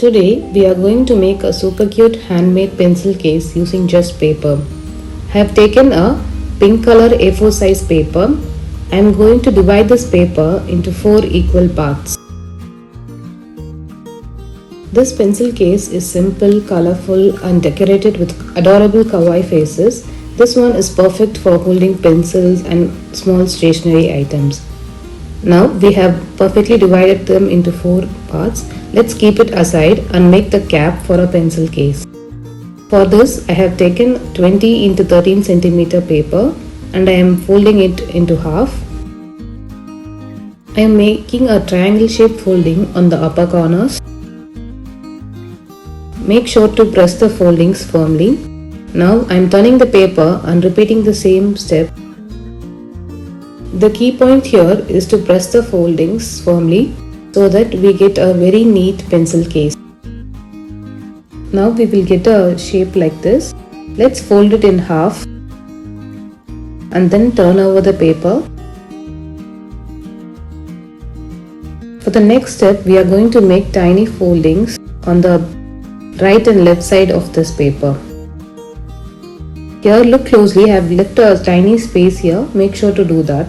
Today we are going to make a super cute handmade pencil case using just paper. I have taken a pink color A4 size paper. I am going to divide this paper into 4 equal parts. This pencil case is simple, colorful and decorated with adorable kawaii faces. This one is perfect for holding pencils and small stationery items. Now we have perfectly divided them into 4 parts. Let's keep it aside and make the cap for a pencil case. For this, I have taken 20 into 13 cm paper and I am folding it into half. I am making a triangle shaped folding on the upper corners. Make sure to press the foldings firmly. Now I am turning the paper and repeating the same step. The key point here is to press the foldings firmly so that we get a very neat pencil case. Now we will get a shape like this. Let's fold it in half and then turn over the paper. For the next step, we are going to make tiny foldings on the right and left side of this paper. Here, look closely. I have left a tiny space here. Make sure to do that.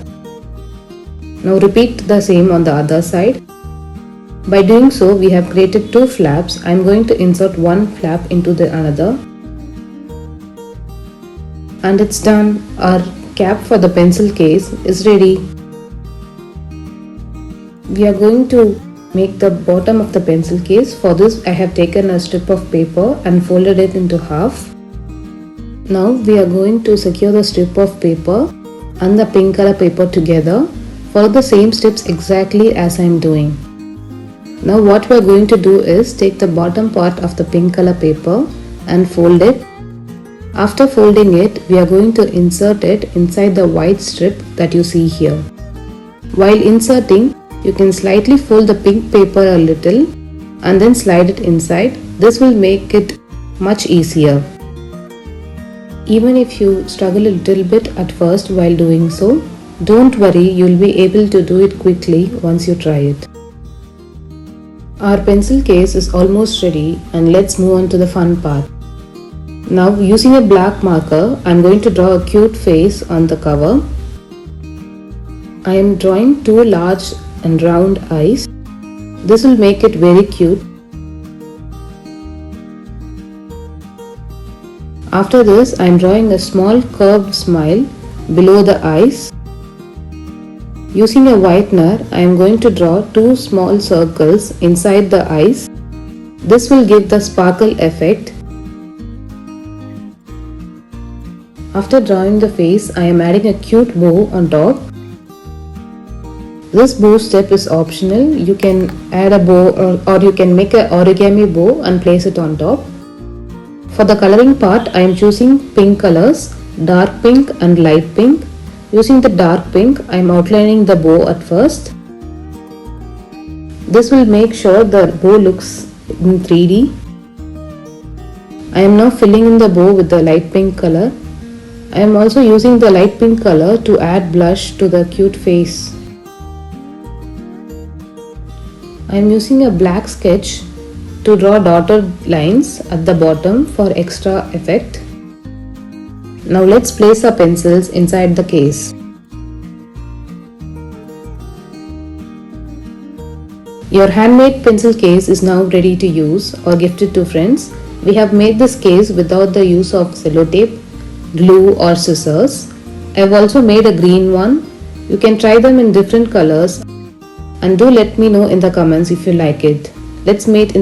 Now repeat the same on the other side. By doing so, we have created 2 flaps. I am going to insert one flap into the another. And it's done. Our cap for the pencil case is ready. We are going to make the bottom of the pencil case. For this, I have taken a strip of paper and folded it into half. Now we are going to secure the strip of paper and the pink color paper together. Follow the same steps exactly as I am doing. Now what we are going to do is take the bottom part of the pink color paper and fold it. After folding it, we are going to insert it inside the white strip that you see here. While inserting, you can slightly fold the pink paper a little and then slide it inside. This will make it much easier. Even if you struggle a little bit at first while doing so, don't worry, you will be able to do it quickly once you try it. Our pencil case is almost ready and let's move on to the fun part. Now using a black marker, I am going to draw a cute face on the cover. I am drawing 2 large and round eyes. This will make it very cute. After this, I am drawing a small curved smile below the eyes. Using a whitener, I am going to draw 2 small circles inside the eyes. This will give the sparkle effect. After drawing the face, I am adding a cute bow on top. This bow step is optional. You can add a bow or you can make an origami bow and place it on top. For the coloring part, I am choosing pink colors, dark pink and light pink. Using the dark pink, I am outlining the bow at first. This will make sure the bow looks in 3D. I am now filling in the bow with the light pink color. I am also using the light pink color to add blush to the cute face. I am using a black sketch to draw dotted lines at the bottom for extra effect. Now let's place our pencils inside the case. Your handmade pencil case is now ready to use or gifted to friends. We have made this case without the use of sellotape, glue or scissors. I have also made a green one. You can try them in different colors and do let me know in the comments if you like it. Let's meet in the